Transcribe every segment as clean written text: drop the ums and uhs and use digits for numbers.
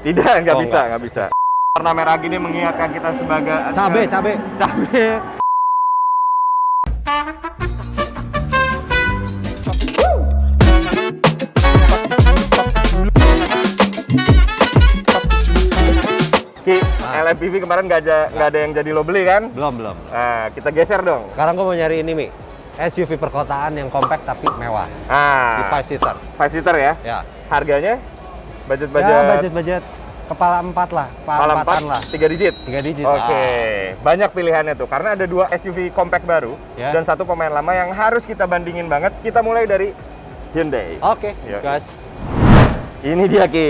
Tidak, nggak Oh, bisa, nggak bisa. Warna merah gini mengingatkan kita sebagai Cabe. cabe. Ki, LMPV kemarin nggak ada yang jadi lo beli kan? Belum. Nah, kita geser dong. Sekarang gue mau nyari ini, Mi. SUV perkotaan yang compact tapi mewah. Di Ah, 5 seater. 5 seater ya. Ya. Harganya? Ya, Budget budget kepala 4 lah. kepala 4, lah. 3 digit. 3 digit. Oke, banyak pilihannya tuh. Karena ada 2 SUV compact baru Ya. dan 1 pemain lama yang harus kita bandingin banget. Kita mulai dari Hyundai. Oke, Yuk. guys. Ini dia, Ki.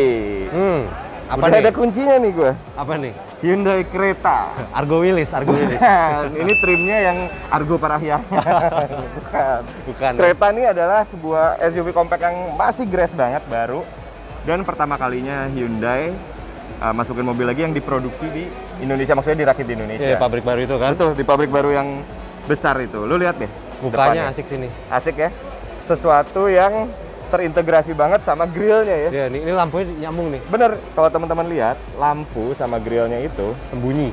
Apa Udah nih? ada kuncinya nih gue. Apa nih? Hyundai Creta. Argo Willys. Ini trimnya yang Argo Parahiannya. Bukan. Bukan. Creta ini adalah sebuah SUV compact yang masih grass banget, baru. Dan pertama kalinya Hyundai masukin mobil lagi yang diproduksi di Indonesia, maksudnya dirakit di Indonesia. Iya, pabrik baru itu kan. Betul, di pabrik baru yang besar itu. Lu lihat deh. Mukanya depannya. asik sini. Asik ya. Sesuatu yang terintegrasi banget sama grillnya ya. Iya, ini lampunya nyambung nih. Bener, kalau teman-teman lihat, lampu sama grillnya itu Sembunyi.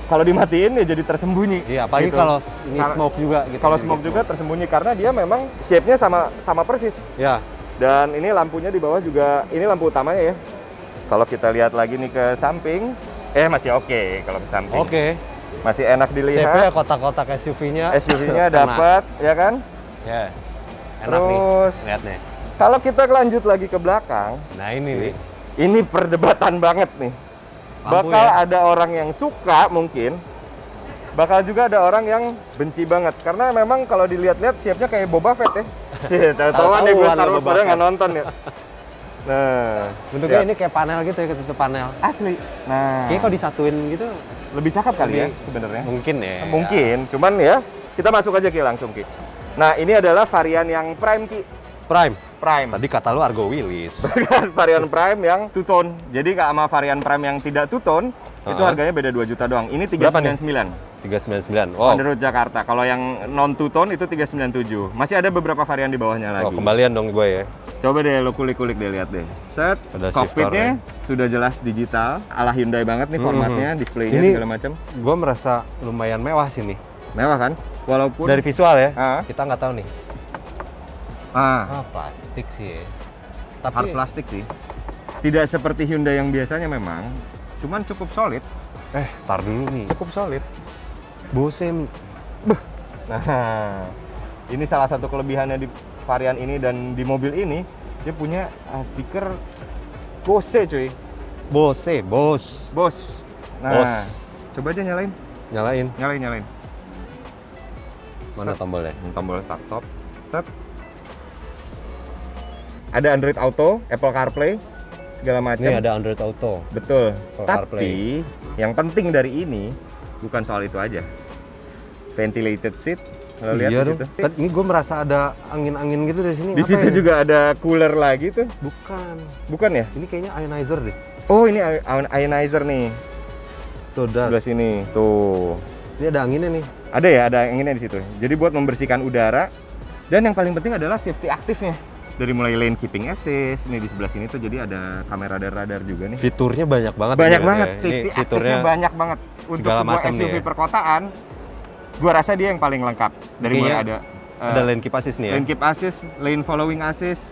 kalau dimatiin ya jadi tersembunyi. Iya, apalagi gitu. kalau ini Karena- smoke juga gitu. Kalau Jadi smoke juga tersembunyi karena dia memang shape-nya sama persis. Ya. Dan ini lampunya di bawah juga, ini lampu utamanya ya. Kalau kita lihat lagi nih ke samping, masih oke kalau ke samping. Oke. Masih enak Shape-nya dilihat. kotak-kotak SUV-nya. SUV-nya kena. dapat, ya kan? Ya. Enak Terus, nih. Lihat nih. kalau kita lanjut lagi ke belakang, Nah, ini nih. ini perdebatan banget nih. Lampu Bakal ya? ada orang yang suka mungkin, bakal juga ada orang yang benci banget. Karena memang kalau dilihat-lihat shape-nya kayak Boba Fett ya. Cih, tahu-tahuan ya gue Tahu-tahuan Star lo Wars Boba padahal Fett. nggak nonton ya. Nah, Bentuknya ya. ini kayak panel gitu ya, ketutup panel. Asli. Nah, Kayaknya kalau disatuin gitu lebih cakep kali ya lebih- sebenarnya. mungkin ya. Mungkin, cuman ya kita masuk aja Ki langsung Ki. Nah, ini adalah varian yang Prime Ki. Prime. Prime. Tadi kata lu Argo Willys. Varian Prime yang two tone. Jadi sama varian Prime yang tidak two tone, itu harganya beda 2 juta doang. Ini Berapa nih? 399. 399. On Wow. the road Jakarta. Kalau yang non two tone itu 397. Masih ada beberapa varian di bawahnya lagi. Oh, kembalian dong gue ya. Coba deh lo kulik-kulik deh, lihat deh. Set, Ada cockpitnya sudah jelas digital, ala Hyundai banget nih formatnya, displaynya Ini- segala macam. Gue merasa lumayan mewah sih nih. Mewah kan? Walaupun Dari visual ya, Ah. kita nggak tahu nih. Plastik sih ya. hard Tapi plastik sih. Tidak seperti Hyundai yang biasanya memang, cuman cukup solid. tar dulu nih. Cukup solid. Bose Nah, ini salah satu kelebihannya di varian ini dan di mobil ini, dia punya speaker Bose cuy. Bose. Bose. Nah, Bose. coba aja nyalain. Nyalain. Mana Set. tombolnya? Tombol start stop. Set. Ada Android Auto, Apple CarPlay, segala macam. Ini ada Android Auto. Betul. Apple Tapi CarPlay. yang penting dari ini bukan soal itu aja. Ventilated seat, lo lihat Iya di dong. situ. Ini gue merasa ada angin-angin gitu dari sini. Di Apa situ ya? juga ada cooler lagi tuh. Bukan. Bukan ya? Ini kayaknya ionizer deh. Oh, ini ionizer nih. Tuh, Sebelah sini. Tuh. Ini ada anginnya nih. Ada ya, ada anginnya di situ. Jadi buat membersihkan udara. Dan yang paling penting adalah safety aktifnya. Dari mulai lane keeping assist, ini di sebelah sini tuh jadi ada kamera radar juga nih. Fiturnya banyak banget. Banyak ya, banget, ya. safety Ini aktifnya banyak banget. Untuk segala sebuah macam nih SUV ya. perkotaan, gua rasa dia yang paling lengkap. Dari mulai Kayaknya ada ada lane keep assist nih ya. lane keep assist, lane following assist,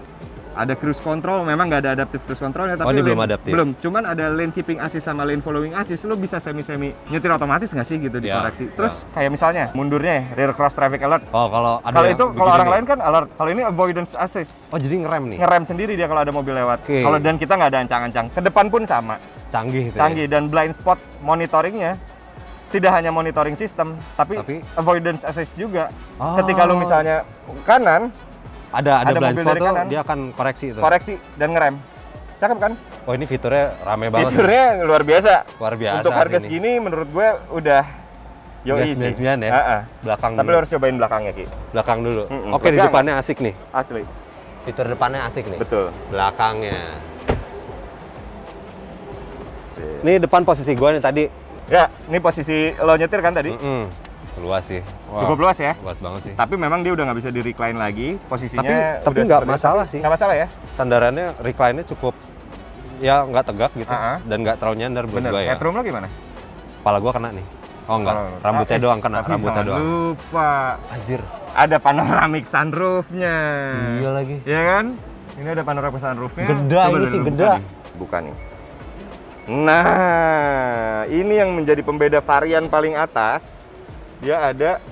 ada cruise control. Memang nggak ada adaptive cruise controlnya, tapi Oh, ini belum lane- adaptif. Belum, cuman ada lane keeping assist sama lane following assist. Lu bisa semi nyetir otomatis nggak sih gitu Ya, dikoreksi. Terus kayak misalnya mundurnya rear cross traffic alert. Oh, kalau ada Kalau yang itu kalau begini orang nih. lain kan alert. Kalau ini avoidance assist. Oh, jadi ngerem nih. Ngerem sendiri dia kalau ada mobil lewat. Oke. Kalau dan kita nggak ada ancang-ancang. Ke depan pun sama. Canggih gitu ya. Canggih dan blind spot monitoringnya tidak hanya monitoring sistem, tapi avoidance assist juga. Oh. Ketika lu misalnya kanan, Ada ada blind mobil spot dari tuh, kanan. dia akan koreksi itu. koreksi dan ngerem. Cakep kan? Oh, ini fiturnya rame banget. Fiturnya luar biasa. Luar biasa. Untuk harga sini. segini menurut gue udah yoi sih. 399 ya? Ha-ha. Belakang Tapi dulu. lu harus cobain belakangnya, Ki. Belakang dulu. Mm-mm, Oke, di pegang. depannya asik nih. Asli. Fitur depannya asik nih. Betul. Belakangnya. Ini depan posisi gua nih tadi. Ya, ini posisi lo nyetir kan tadi? Luas sih. Wah, Cukup luas ya. luas banget sih. Tapi memang dia udah nggak bisa di recline lagi. Posisinya Tapi udah nggak seperti- masalah sih. Nggak masalah ya? Sandarannya recline-nya cukup ya nggak tegak gitu Ah. dan nggak terlalu nyandar buat Bener. gue ya. Headroom lo gimana? Kepala gue kena nih. Oh enggak, rambutnya doang kena, Tapi rambutnya jangan doang. lupa, Anjir. ada panoramic sunroofnya. Iya lagi. Iya kan? Ini ada panoramic sunroofnya. Geda Coba ini dulu sih, buka geda. nih. Buka nih. Nah, ini yang menjadi pembeda varian paling atas. Dia ada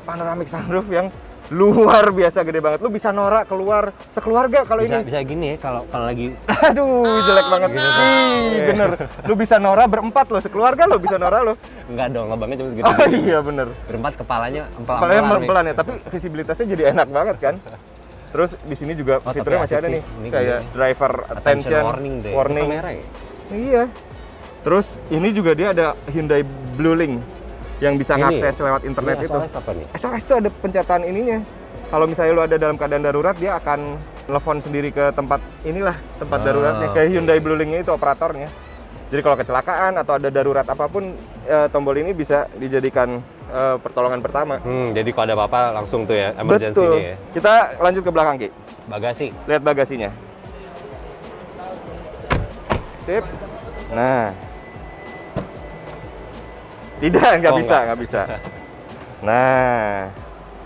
panoramic sunroof yang luar biasa gede banget. Lu bisa norak keluar sekeluarga kalau Bisa ini. bisa gini ya kalau lagi Aduh, jelek banget. Ih, bener. Lu bisa norak berempat lo, sekeluarga lo bisa norak lo. enggak dong, lubangnya cuma segitu. Oh iya bener. Berempat kepalanya Kepalanya empel-empelan. pelan ya, tapi visibilitasnya jadi enak banget kan. Terus di sini juga Oh, fiturnya tapi masih asik ada sih. nih, Ini kayak gini. driver attention warning deh. warning. Itu kamera ya? Iya. Terus ini juga dia ada Hyundai Blue Link yang bisa Ini? ngakses lewat internet Ini itu. SOS apa nih? SOS itu ada pencatatan ininya. Kalau misalnya lu ada dalam keadaan darurat, dia akan telepon sendiri ke tempat inilah, tempat daruratnya. Kayak Hyundai Blue Link-nya itu operatornya. Jadi kalau kecelakaan atau ada darurat apapun, tombol ini bisa dijadikan pertolongan pertama. Jadi kalau ada apa-apa langsung tuh ya emergency Betul. nih ya. Kita lanjut ke belakang, Ki. Bagasi. Lihat bagasinya. Sip. Nah. Tidak, nggak Oh, bisa, nggak. nggak bisa. Nah,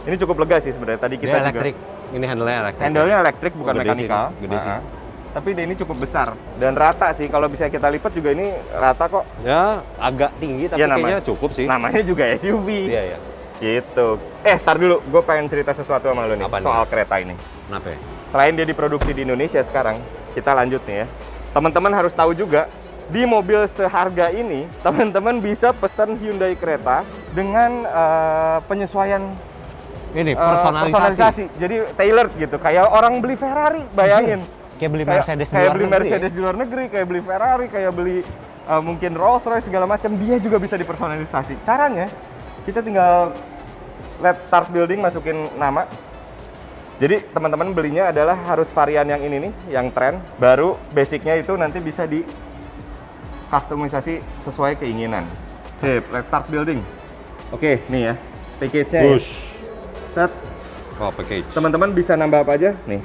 ini cukup lega sih sebenarnya. Tadi kita Dia juga elektrik. Ini handle-nya elektrik. handle-nya elektrik bukan Gede sih mekanikal. ini, gede sih. Tapi dia ini cukup besar dan rata sih. Kalau bisa kita lipat juga ini rata kok. Ya, agak tinggi tapi Iya, kayaknya cukup sih. Namanya juga SUV. Iya, iya. Gitu. Tar dulu, gue pengen cerita sesuatu sama lo nih Apa nih? soal kereta ini. Kenapa ya? Selain dia diproduksi di Indonesia sekarang, kita lanjut nih ya. Teman-teman harus tahu juga, di mobil seharga ini, teman-teman bisa pesan Hyundai kereta dengan penyesuaian Ini personalisasi. Jadi tailored gitu, kayak orang beli Ferrari, bayangin. Kayak beli Mercedes di kayak luar beli negeri Mercedes di luar negeri, kayak beli Ferrari, kayak beli mungkin Rolls Royce segala macam, dia juga bisa dipersonalisasi. Caranya, kita tinggal let's start building, masukin nama. Jadi teman-teman belinya adalah harus varian yang ini nih, yang tren. Baru basicnya itu nanti bisa di kustomisasi sesuai keinginan. Sip, let's start building. Oke, nih ya, package-nya ya. Push. Set, Oh, package. teman-teman bisa nambah apa aja? Nih,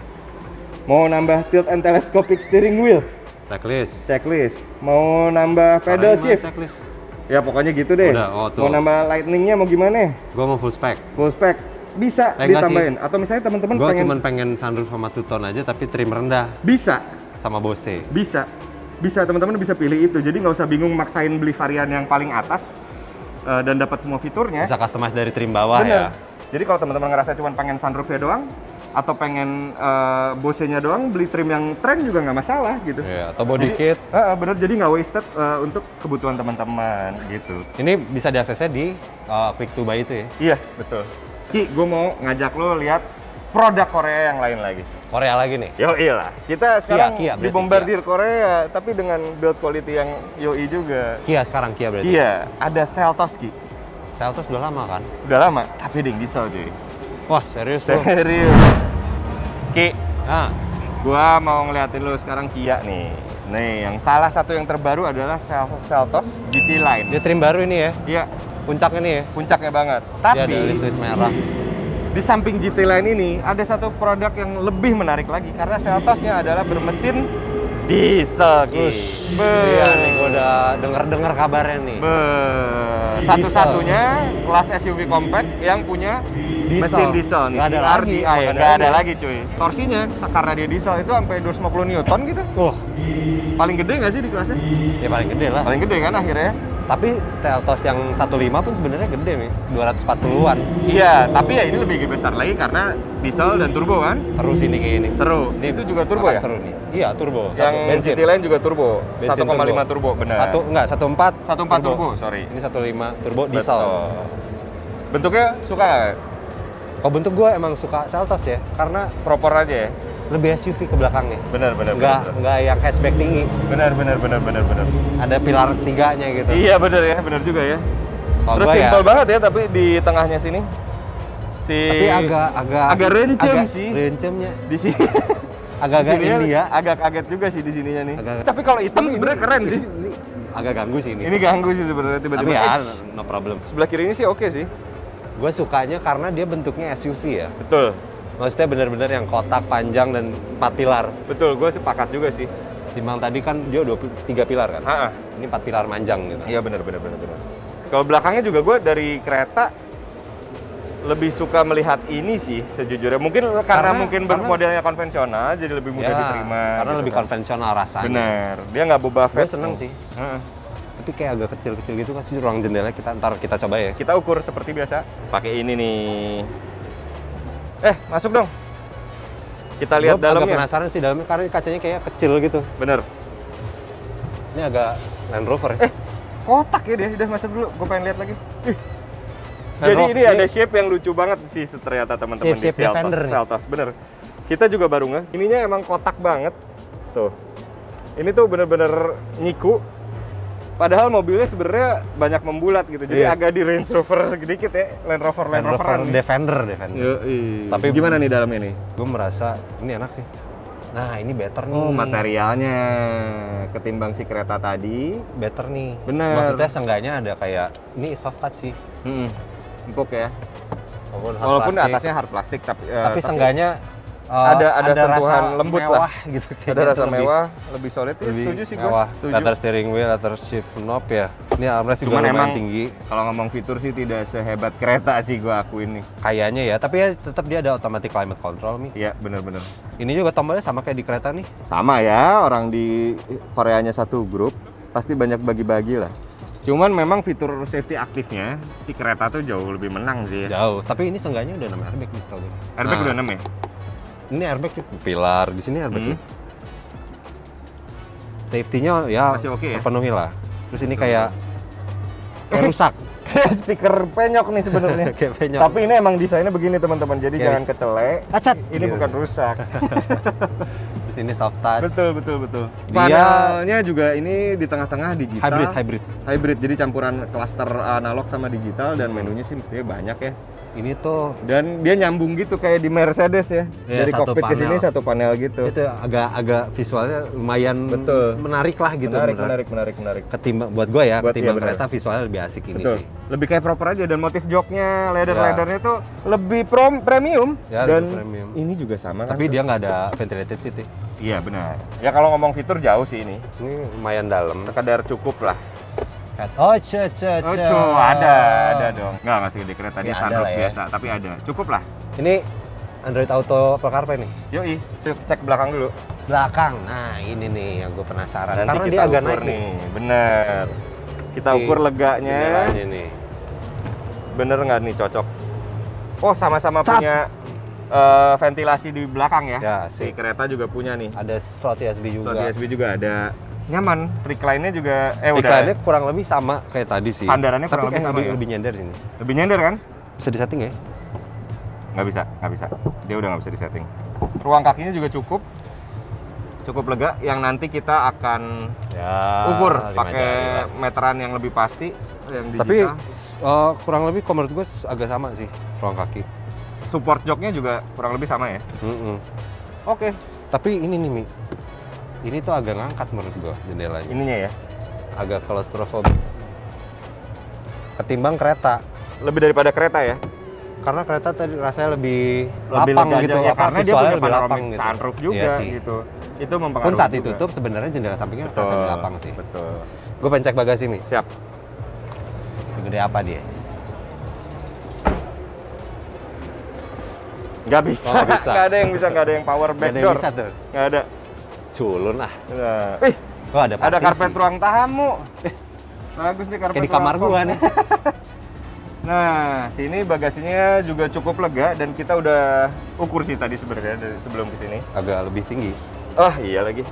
mau nambah tilt and telescopic steering wheel, Checklist. checklist. Mau nambah pedal Caranya mana shift, checklist. ya pokoknya gitu deh. Udah, oh, tuh. Mau nambah lightning-nya mau gimana? Gua mau full spec. Full spec, bisa Enggak ditambahin. Atau misalnya teman-teman Gua pengen, cuman pengen sunroof sama two-tone aja tapi trim rendah bisa, sama Bose. bisa teman-teman bisa pilih itu. Jadi nggak usah bingung maksain beli varian yang paling atas dan dapat semua fiturnya. Bisa customize dari trim bawah Bener. ya. Jadi kalau teman-teman ngerasa cuma pengen sunroofnya doang atau pengen Bose-nya doang, beli trim yang tren juga nggak masalah gitu. Iya, atau body kit. Bener, jadi nggak wasted untuk kebutuhan teman-teman gitu. Ini bisa diaksesnya di Click to Buy itu ya. Iya, betul. Ki, gue mau ngajak lo lihat produk Korea yang lain lagi. Korea lagi nih. Yoi lah. Kita sekarang Kia berarti, dibombardir Korea, tapi dengan build quality yang yoi juga. Kia sekarang Kia berarti. Kia, ada Seltos Ki. Seltos udah lama kan? Udah lama, tapi ding diesel cuy. Wah, serius tuh. Serius. Ki, Nah, gua mau ngeliatin lu sekarang Kia nih. Nih, yang salah satu yang terbaru adalah Seltos GT Line. dia trim baru ini ya. Iya, Puncaknya nih ya. puncaknya banget. Dia Tapi ada list-list merah. di samping GT Line ini ada satu produk yang lebih menarik lagi karena Seltosnya adalah bermesin diesel. Ki. Iya nih, gua udah denger kabarnya nih. Satu-satunya kelas SUV compact yang punya mesin diesel nih. Nggak ada si lagi, RDI. nggak ada Nggak ada lagi. lagi cuy. Torsinya karena dia diesel itu sampai 250 Newton gitu. Paling gede nggak sih di kelasnya? Ya paling gede lah. Paling gede kan akhirnya. Tapi Seltos yang 1.5 pun sebenarnya gede nih, 240-an. Iya, tapi ya ini lebih besar lagi karena diesel dan turbo kan. Seru sih nih kayak ini. Seru. Ini Itu juga turbo akan ya? Seru nih. Iya, turbo. Yang bensin. GT Line juga turbo. Bensin 1,5 turbo, benar. 1.4 turbo, sorry. Ini 1.5 turbo diesel. Betul. Bentuknya suka nggak? Kalau bentuk gue emang suka Seltos ya, karena Proper aja ya? lebih SUV ke belakangnya. Benar. Nggak yang hatchback tinggi. Benar. Ada pilar tiganya gitu. Iya benar juga ya. Kalau Terus gua ya, simpel banget ya, tapi di tengahnya sini. tapi agak rencem agak sih. Rencemnya. Di sini. Agak-agak Di sininya India. Agak kaget juga sih di sininya nih. Agak- Tapi kalau hitam sebenarnya keren sih. Ini agak ganggu sih ini. Ini ganggu sih sebenarnya Tapi tiba-tiba. ya, Eits, no problem. sebelah kiri ini sih oke sih. Gue sukanya karena dia bentuknya SUV ya. Betul. Maksudnya benar-benar yang kotak panjang dan 4 pilar. Betul, gue sepakat juga sih. Ketimbang tadi kan dia 3 pilar kan? Ha-ha. Ini 4 pilar manjang gitu. Iya benar. Kalau belakangnya juga gue dari kereta lebih suka melihat ini sih sejujurnya. Mungkin karena modelnya konvensional jadi lebih mudah diterima. Karena gitu lebih kan. konvensional rasanya. Bener. Dia nggak Boba Gue Fett. seneng sih. Heeh. Tapi kayak agak kecil-kecil gitu kasih ruang jendela ntar kita coba ya. Kita ukur seperti biasa. Pakai ini nih. Masuk dong. Kita lihat Gua agak dalamnya. penasaran sih dalamnya karena kacanya kayak kecil gitu. Bener. Ini agak Land Rover ya. Kotak ya dia. Udah masuk dulu. Gue pengen lihat lagi. Land Jadi Rover ini ada shape yang lucu banget sih ternyata teman-teman di Shape Defender nih. Seltos. Bener. Kita juga baru nggak. Ininya emang kotak banget. Tuh. Ini tuh bener-bener nyiku. Padahal mobilnya sebenarnya banyak membulat gitu. Jadi Iya. agak di Range Rover sedikit ya. Land Rover Defender. Tapi gimana nih dalamnya nih? Gue merasa ini enak sih. Nah ini better nih. Oh, materialnya ketimbang si kereta tadi. Better nih. Bener. Maksudnya seenggaknya ada kayak ini soft touch sih. Empuk ya. plastik. Walaupun atasnya hard plastik tapi seenggaknya ada sentuhan rasa lembut mewah lah. gitu. Ada rasa mewah, lebih solid. Setuju sih gue. Setuju. Leather steering wheel, leather shift knob ya. Ini armrest juga Cuman lumayan emang tinggi. Kalau ngomong fitur sih tidak sehebat kereta sih gue akuin nih. Kayaknya ya, tapi ya tetap dia ada automatic climate control nih. Iya, bener-bener. Ini juga tombolnya sama kayak di kereta nih. Sama ya, orang di Koreanya satu grup, pasti banyak bagi-bagi lah. Cuman memang fitur safety aktifnya, si kereta tuh jauh lebih menang sih ya. Jauh, tapi ini seenggaknya udah 6 airbag nih setahu gue. Airbag udah 6 ya? Ini airbag nih, pilar, di sini airbag nih. Safety-nya ya Masih oke ya? terpenuhi lah. Terus ini kayak rusak. Kayak speaker penyok nih sebenarnya. Kayak penyok. Tapi ini emang desainnya begini teman-teman, jadi Kayak- jangan kecelek. Acat. Ini Gitu. bukan rusak. Terus ini soft touch. Betul. Dia- Panelnya juga ini di tengah-tengah digital. Hybrid. Jadi campuran klaster analog sama digital dan menunya sih mestinya banyak ya. Ini tuh Dan dia nyambung gitu kayak di Mercedes ya. Iya, Dari satu kokpit ke sini panel. satu panel gitu. itu agak visualnya lumayan Betul. menarik lah gitu. Menarik. Ketimbang buat gue ya, Buat ketimbang iya, benar. kereta visualnya lebih asik ini Betul. sih. Lebih kayak proper aja dan motif joknya, leather-leathernya Ya. tuh lebih premium. Ya, Dan lebih premium. ini juga sama kan. Tapi dia nggak ada ventilated seat. Iya benar. Ya kalau ngomong fitur jauh sih ini. Ini lumayan dalam. Sekedar cukup lah. Oh, ada dong. Nggak segede kereta, dia Ya, ada sunroof lah ya. biasa, tapi ada. Cukup lah. Ini Android Auto Apple CarPlay nih. Yoi, cek belakang dulu. Belakang. Nah, ini nih yang gue penasaran. Nanti Karena kita dia agak ukur naik nih. Bener. Kita Si ukur leganya. Jendelanya nih. Bener nggak nih cocok? Oh, sama-sama punya ventilasi di belakang ya. Ya, Si sih. kereta juga punya nih. Ada slot USB juga. Slot USB juga ada. Nyaman. Recline-nya juga Iklannya kurang lebih sama kayak tadi sih. Sandarannya Tapi kurang lebih sama ya? lebih nyender sini. lebih nyender kan? Bisa disetting ya? Nggak bisa. Dia udah nggak bisa disetting. Ruang kakinya juga cukup lega. Yang nanti kita akan Ya. ukur 5 pakai jari lah. meteran yang lebih pasti, yang digital. Tapi kurang lebih menurut gue agak sama sih ruang kaki. Support joknya juga kurang lebih sama ya. Oke. Tapi ini nih Mi, ini tuh agak ngangkat menurut gue jendelanya. Ininya ya. Agak claustrophobic. Ketimbang kereta. Lebih daripada kereta ya. Karena kereta tadi rasanya lebih Lebih lapang lega gitu. aja, ya, karena dia visualnya punya lebih lapang panoramic gitu. sunroof juga Iya sih. gitu. Itu mempengaruhi. Pun saat juga. ditutup sebenarnya jendela sampingnya Betul. rasanya lebih lapang sih. Betul. Gue pengen cek bagasi nih. Siap. Segede apa dia? Nggak bisa. Oh, nggak bisa. Nggak ada yang power Gak back ada yang door. bisa tuh. Nggak ada. Culun ah. Nah. Oh, ada Karpet partisi. ruang tamu. Bagus nih karpet Kayak di kamar ruang gua tamu. nih. Nah, sini bagasinya juga cukup lega dan kita udah ukur sih tadi sebenarnya dari sebelum ke sini. Agak lebih tinggi. Oh, iya lagi.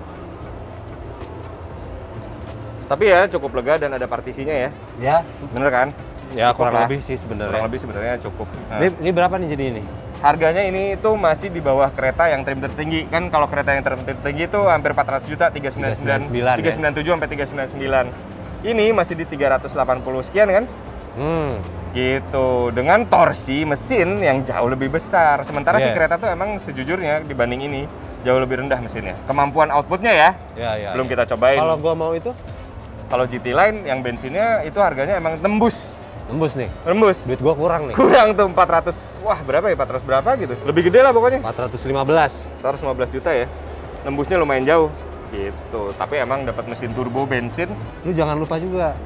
Tapi ya cukup lega dan ada partisinya ya. Ya. Bener kan? Ya Cukup kurang lah. lebih sih sebenarnya. Kurang lebih sebenarnya cukup. Nah, Ini berapa nih jadi ini? harganya ini tuh masih di bawah kereta yang trim tertinggi. Kan kalau kereta yang trim tertinggi itu hampir 400 juta, 399, 397 sampai 399. Ini masih di 380 sekian kan? Gitu, dengan torsi mesin yang jauh lebih besar. Sementara si Yeah. kereta tuh emang sejujurnya dibanding ini jauh lebih rendah mesinnya. Kemampuan outputnya ya, Ya. belum kita cobain. Kalau gua mau itu Kalau GT Line yang bensinnya itu harganya emang tembus. tembus nih. Tembus. Duit gua kurang nih. Kurang tuh 400, wah berapa ya, 400 berapa gitu. Lebih gede lah pokoknya. 415. 415 juta ya. Nembusnya lumayan jauh. Gitu. Tapi emang dapat mesin turbo bensin. Lu jangan lupa juga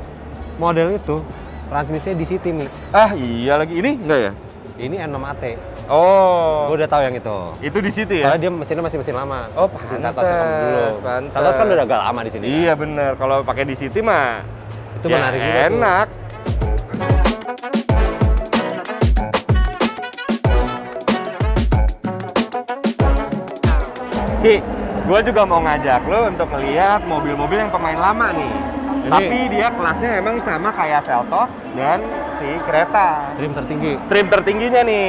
model itu transmisinya di City Mi. Ah iya lagi, ini enggak ya? Ini N6AT. Oh, Gue udah tahu yang itu. itu di situ ya? Soalnya dia mesinnya masih mesin lama. Oh, mesin pantes, Satos yang dulu. pantes. Satos kan udah agak lama di sini. Iya bener, kalau pakai di City mah Itu ya menarik juga tuh. enak. Ki, gue juga mau ngajak lo untuk ngeliat mobil-mobil yang pemain lama nih. Tapi dia kelasnya emang sama kayak Seltos dan si kereta. Trim tertinggi. Trim tertingginya nih,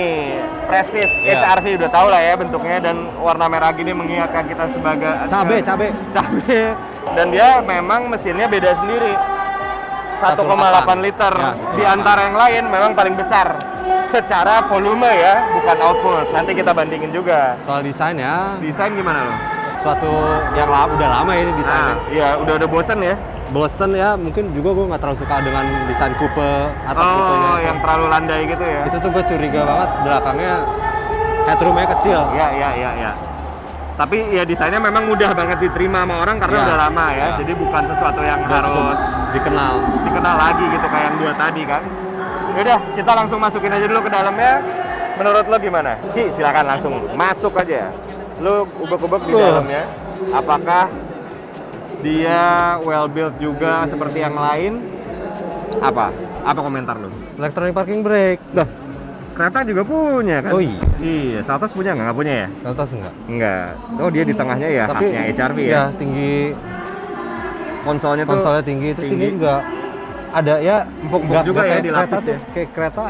Prestige Iya. HRV, udah tau lah ya bentuknya, dan warna merah gini mengingatkan kita sebagai Cabe. Dan dia memang mesinnya beda sendiri, 1,8 liter. Ya, Di antara yang lain memang paling besar secara volume ya, bukan output. Nanti kita bandingin juga. Soal desain ya, Desain gimana lo? suatu yang udah lama ya ini desainnya. Iya, udah bosen ya. Bosen ya, mungkin juga gue nggak terlalu suka dengan desain coupe atap kupenya. Oh, yang terlalu landai gitu ya. Itu tuh gue curiga banget, belakangnya headroomnya kecil. Iya. Tapi ya desainnya memang mudah banget diterima sama orang karena Iya. udah lama ya. Iya. Jadi bukan sesuatu yang Udah cukup harus dikenal. lagi gitu kayak yang dua tadi kan. Yaudah, kita langsung masukin aja dulu ke dalamnya. Menurut lo gimana? Ki, silakan langsung masuk aja. Lo ubek-ubek di dalamnya. Apakah dia well built juga seperti yang lain? Apa komentar lo? Electronic parking brake. Loh, kereta juga punya kan? Oh iya. Iya, Seltos punya nggak punya ya? Seltos enggak? Enggak. Oh, dia di tengahnya ya, khasnya HRV ya? Iya, tinggi. Konsolnya Tinggi. Terus tinggi. ini juga ada ya Empuk-empuk nggak juga ya kayak di kereta lapis tuh, ya? kayak kereta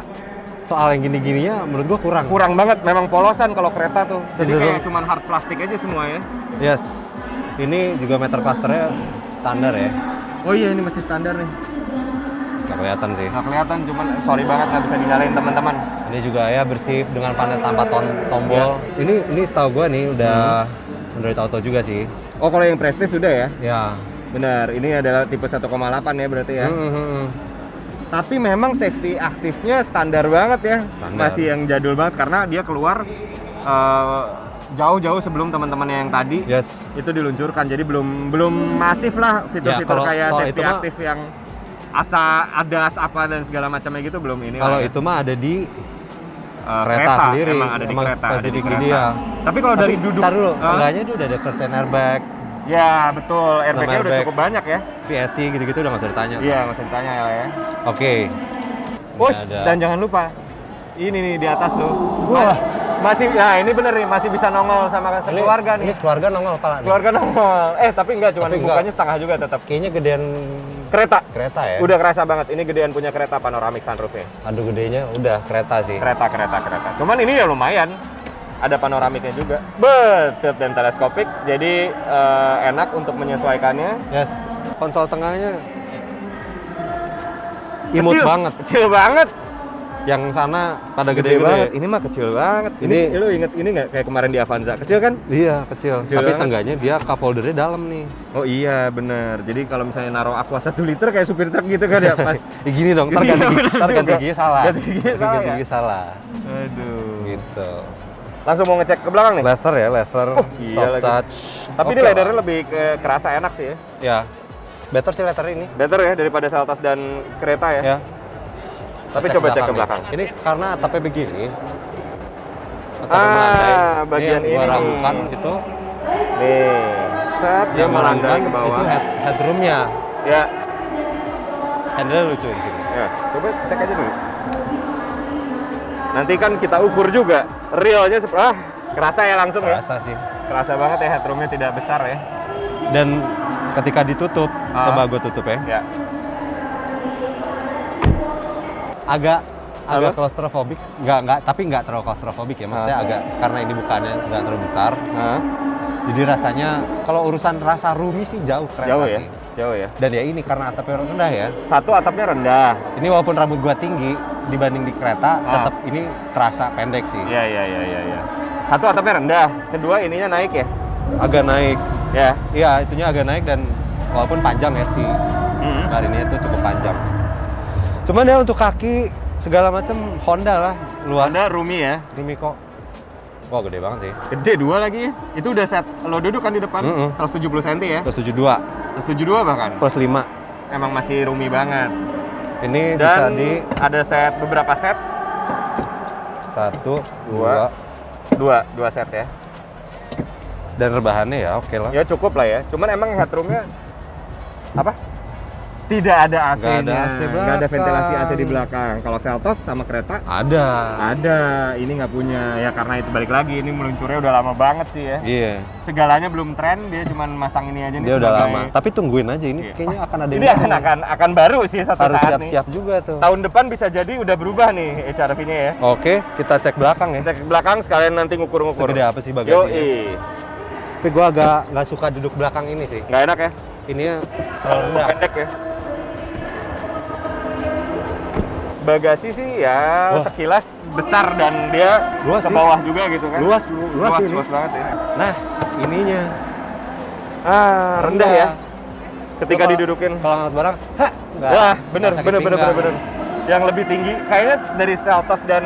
soal yang gini-gininya menurut gua kurang. kurang banget, memang polosan kalau kereta tuh. Jadi Cenderung- kayak cuman hard plastik aja semua ya. Yes. Ini juga meter clusternya standar ya. Oh iya, ini masih standar nih. Nggak kelihatan sih. Nggak kelihatan, cuman sorry banget nggak bisa dinyalain teman-teman. Ini juga ya bersih dengan panel tanpa tombol. Ini setahu gua nih udah Android Auto juga sih. Oh, kalau yang Prestige sudah ya? Ya. Benar, ini adalah tipe 1,8 ya berarti ya. Tapi memang safety aktifnya standar banget ya. Standar. Masih yang jadul banget karena dia keluar jauh-jauh sebelum teman-temannya yang tadi. Yes. Itu diluncurkan, jadi belum masif lah fitur-fitur kalau kayak soal safety itu mah- aktif yang ADAS apa dan segala macamnya gitu belum ini. Kalau lah ya. itu mah ada di kereta sendiri. emang ada di Emang kereta, ada di spesifik kereta. dia. Tapi kalau dari duduk, Ntar dulu, seenggaknya dia udah ada curtain airbag, ya betul, airbag-nya udah airbag. cukup banyak ya. VSC gitu-gitu udah nggak usah ditanya. Iya, nggak usah ditanya ya. Oke. Push, Ini ada. dan jangan lupa ini nih di atas tuh. Wah. Masih, nah ini bener nih, masih bisa nongol sama sekeluarga Ini nih. keluarga nongol pala nih. Keluarga nongol. Tapi enggak, cuman Tapi bukanya enggak. setengah juga tetap. Kayaknya gedean Kereta ya. udah kerasa banget. Ini gedean punya kereta panoramic sunroofnya. Aduh gedenya udah kereta sih. Kereta. Cuman ini ya lumayan. Ada panoramiknya juga. Betul, dan teleskopik. Jadi enak untuk menyesuaikannya. Yes. Konsol tengahnya imut banget. Kecil banget. Yang sana pada Gede gede-gede. banget. Ini mah kecil banget. Ini lu inget ini nggak kayak kemarin di Avanza? Kecil kan? Iya, kecil. Kecil Tapi banget. seenggaknya dia cup holdernya dalam nih. Oh iya, bener. Jadi kalau misalnya naruh Aqua 1 liter kayak supir truk gitu kan ya, Mas? Gini dong, ntar Iya, ganti bener ntar ganti juga. giginya salah. Ganti giginya Ntar salah ganti ya? gigi salah. Aduh. Gitu. Langsung mau ngecek ke belakang nih? Leather ya, leather. Gila Soft lagi. touch. Tapi ini Oke leathernya lah. lebih kerasa enak sih ya. Ya. Better sih leather ini. Better ya daripada Seltos dan kereta ya. Ya. Tapi Cek coba cek ke nih. belakang. Ini karena atapnya begini. atapnya melandai. Bagian yang gua ini ragukan nih. itu Nih, set dia yang melandai ke itu bawah. headroomnya. Ya, Handle lucu di sini. ya, coba cek aja dulu. Nanti kan kita ukur juga realnya kerasa ya langsung ya. Kerasa sih. Kerasa banget ya headroomnya tidak besar ya. Dan ketika ditutup, coba gue tutup ya. Ya. Agak Apa? claustrophobic, tapi nggak terlalu claustrophobic ya. Maksudnya agak karena ini bukannya nggak terlalu besar. Hah? Jadi rasanya kalau urusan rasa roomy sih jauh kereta Jauh ya? sih. Jauh ya. Dan ya ini karena atapnya rendah ya. Satu atapnya rendah. Ini walaupun rambut gua tinggi dibanding di kereta, tetap ini terasa pendek sih. Iya. Satu atapnya rendah, kedua ininya naik ya. Agak naik. Ya. Iya, itunya agak naik dan walaupun panjang ya sih. Karinnya itu cukup panjang. Cuman ya untuk kaki segala macam Honda lah, luas. Honda roomy ya. Roomy kok. Wah, gede banget sih. Gede dua lagi. Itu udah set lo duduk kan di depan. 170 cm ya. Plus 72, 172 bahkan. plus 5. Emang masih roomy banget. Ini bisa Dan di ada set beberapa set. 1, Dua. 2. Dua set ya. Dan rebahannya ya oke lah. Ya cukup lah ya. Cuman emang headroomnya apa? Tidak ada AC-nya. Nggak ada AC Nggak ada belakang. ventilasi AC di belakang. Kalau Seltos sama kereta Ada. ada. Ini nggak punya. Ya karena itu balik lagi. Ini meluncurnya udah lama banget sih ya. Iya. Segalanya belum tren. Dia cuma masang ini aja nih. Dia udah sebagai- lama. Tapi tungguin aja ini Iya. kayaknya akan ada yang Ini baru nih. akan baru sih satu Harus saat nih. siap-siap juga tuh. Tahun depan bisa jadi udah berubah nih HRV-nya ya. Oke, kita cek belakang ya. Cek ke belakang sekalian nanti ngukur-ngukur. Segede apa sih bagasinya? Yoi. Tapi gua agak nggak suka duduk belakang ini sih. Nggak enak ya? Ini terlalu rendah. Pendek ya. Bagasi sih ya Wah. sekilas besar dan dia Luas ke sih. bawah juga gitu kan. Luas ini. luas banget sih. Nah, ininya Rendah ya. Ketika Gua kalau- didudukin. Kalau ngangkat barang, hah, nggak- Wah, nggak bener. sakit pinggang. Yang lebih tinggi, kayaknya dari Seltos dan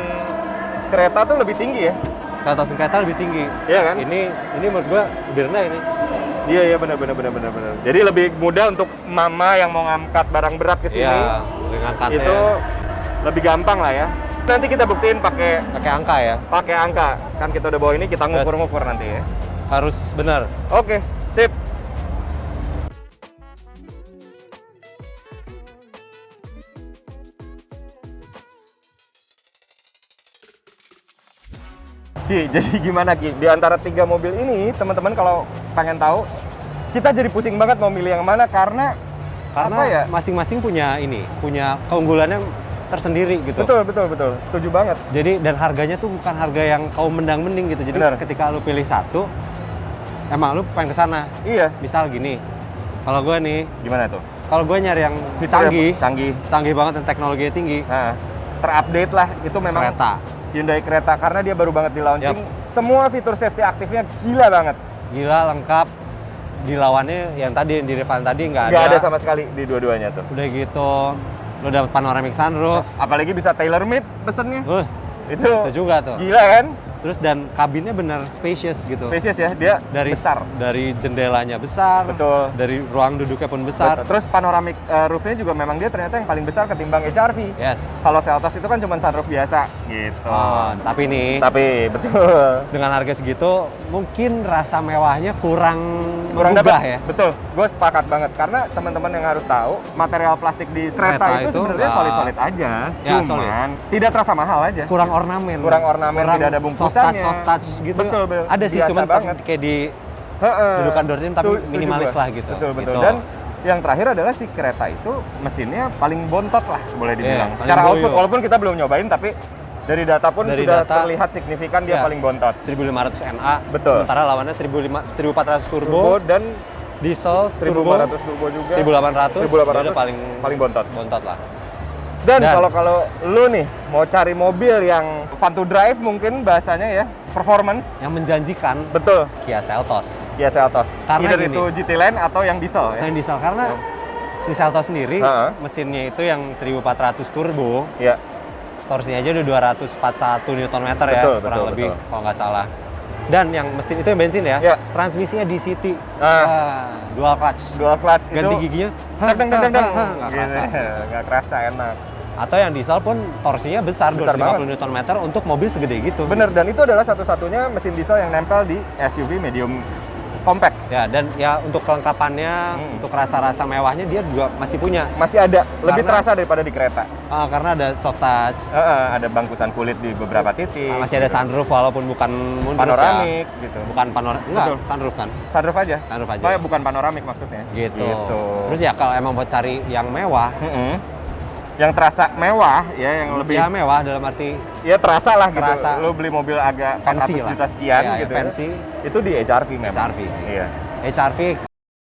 kereta tuh lebih tinggi ya. Atas kereta lebih tinggi. Iya kan? Ini menurut gua lebih rendah ini. Iya benar. Jadi lebih mudah untuk mama yang mau ngangkat barang berat ke sini. Iya, lebih ngangkatnya. Itu lebih gampang lah ya. Nanti kita buktiin pakai Pakai angka ya. angka. Kan kita udah bawa ini, kita ngukur-ngukur nanti ya. Harus benar. Oke, sip. Ki, jadi gimana Ki? Di antara 3 mobil ini, teman-teman kalau pengen tahu, kita jadi pusing banget mau milih yang mana karena apa ya? masing-masing punya keunggulannya tersendiri gitu. Betul. Setuju banget. Jadi dan harganya tuh bukan harga yang kau mendang-mending gitu. Jadi Benar. ketika lu pilih satu, emang lu pengen ke sana. Iya. Misal gini, kalau gue nih, Gimana tuh? kalau gue nyari yang Fitur canggih banget dan teknologinya tinggi, Nah, terupdate lah. Itu memang kereta. Hyundai Creta karena dia baru banget di launching. Yap. Semua fitur safety aktifnya gila banget. Gila, lengkap. Di lawannya yang tadi, yang di depan tadi nggak Nggak ada sama sekali di dua-duanya tuh. Udah gitu, lu dapet panoramic sunroof. Apalagi bisa tailor made pesennya. Itu Itu juga tuh. gila kan? Terus dan kabinnya benar spacious gitu. Spesies ya, dia Dari besar. Dari jendelanya besar. Betul. Dari ruang duduknya pun besar. Betul. Terus panoramic roofnya juga memang dia ternyata yang paling besar ketimbang HRV. Yes. Kalau Seltos itu kan cuma sunroof biasa gitu. Oh, tapi nih Tapi betul. dengan harga segitu mungkin rasa mewahnya kurang Kurang menggugah dapat ya. Betul, gue sepakat banget karena teman-teman yang harus tahu material plastik di kereta Kereta itu itu sebenarnya nggak- solid-solid aja, Ya, cuman tidak terasa mahal aja. Kurang ornamen. Kurang ornamen, tidak ada bungkusannya. Soft touch gitu. Betul, Bel. Ada sih, Biasa cuman banget. kayak di Heeh. dudukan door-nya tapi Setuju minimalis gua. lah gitu. Betul. Gitu. Dan yang terakhir adalah si kereta itu mesinnya paling bontot lah boleh dibilang. paling Secara boyo. output walaupun kita belum nyobain tapi dari data pun Dari sudah data, terlihat signifikan dia ya. paling bontot. 1500 NA. Betul. Sementara lawannya 1400 Turbo turbo, dan diesel, 1400 turbo juga. 1800, 1800 dia udah paling bontot. bontot lah. Dan Dan- kalau lu nih mau cari mobil yang fun to drive mungkin bahasanya ya, performance. Yang menjanjikan Betul. Kia Seltos. Kia Seltos. Karena Either gini. itu GT Line atau yang diesel ya. Yang diesel karena si Seltos sendiri Heeh. mesinnya itu yang 1400 turbo, Iya. torsinya aja udah 241 Nm ya, Betul, kurang betul, lebih betul. kalau nggak salah. Dan yang mesin itu yang bensin ya, Ya. transmisinya DCT, Ah. dual clutch. Dual clutch Ganti itu giginya, deng. nggak kerasa. Nggak kerasa, enak. Atau yang diesel pun torsinya besar, Besar 250 Nm untuk mobil segede gitu. Bener, dan itu adalah satu-satunya mesin diesel yang nempel di SUV medium compact. Ya, dan ya untuk kelengkapannya, untuk rasa-rasa mewahnya dia juga masih punya. Masih ada, lebih Karena- terasa daripada di kereta. Karena ada soft touch, Ada bangkusan kulit di beberapa titik. masih ada gitu. sunroof walaupun bukan moonroof Panoramik ya. gitu. Bukan panoramik, enggak, Betul. sunroof kan. Sunroof aja. Sunroof aja. Oh ya, bukan panoramik maksudnya. Gitu. Terus ya kalau emang mau cari yang mewah, Yang terasa mewah ya, yang lebih ya mewah dalam arti ya terasa lah gitu. Terasa. Lo beli mobil agak fancy 400 lah. juta sekian Ya, gitu. fancy. Itu di HRV memang. HRV. Iya. HRV